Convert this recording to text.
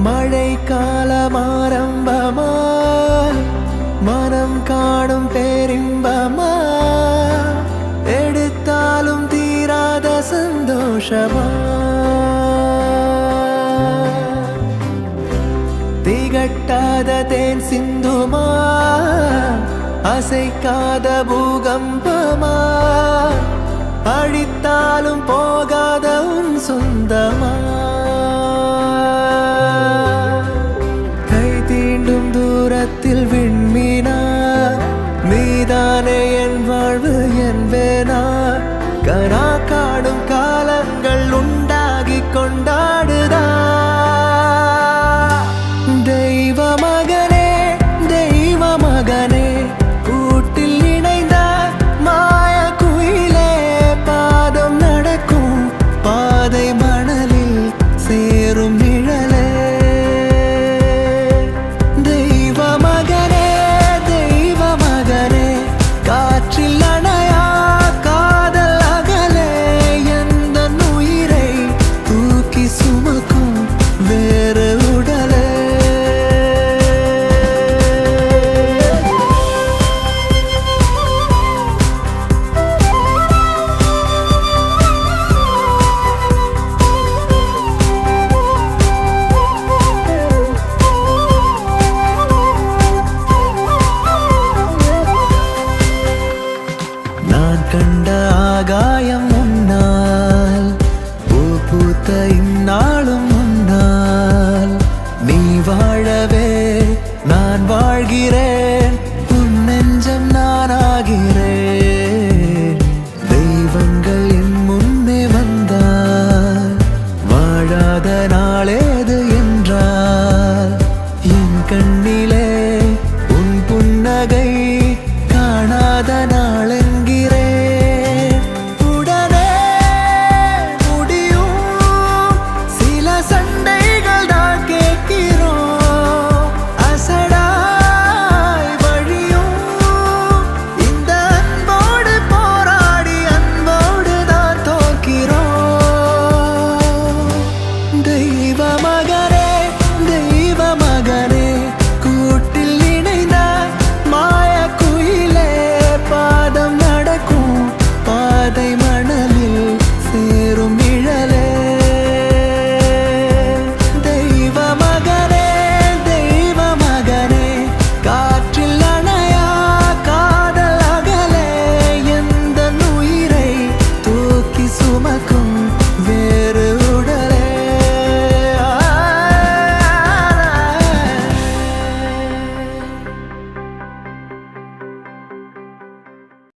மழை காலம் ஆரம்பமா மனம் காணும் பேரின்பமா எடுத்தாலும் தீராத சந்தோஷமா திகட்டாத தேன் சிந்துமா அசைக்காத பூகம்பமா அழித்தாலும் போகாத உன் சொந்தமா கை தீண்டும் தூரத்தில் விண்மீனா நீதானே என் வாழ்வு என்பேனா கனா காடும் காலங்கள் உண்டாகி கொண்டாடுதா தெய்வ மகனே தெய்வ மகனே கூட்டில் இணைந்த மாய குயிலே பாதம் நடக்கும் பாதை மணலில் சேரும் நிழலே தெய்வ மகனே தெய்வ மகனே காற்றில் அணையா காதல் அகலே எந்த உயிரை தூக்கி சுமக்கும் வேறு உடலே நான் கண்ட ஆகாயம் முன்னால்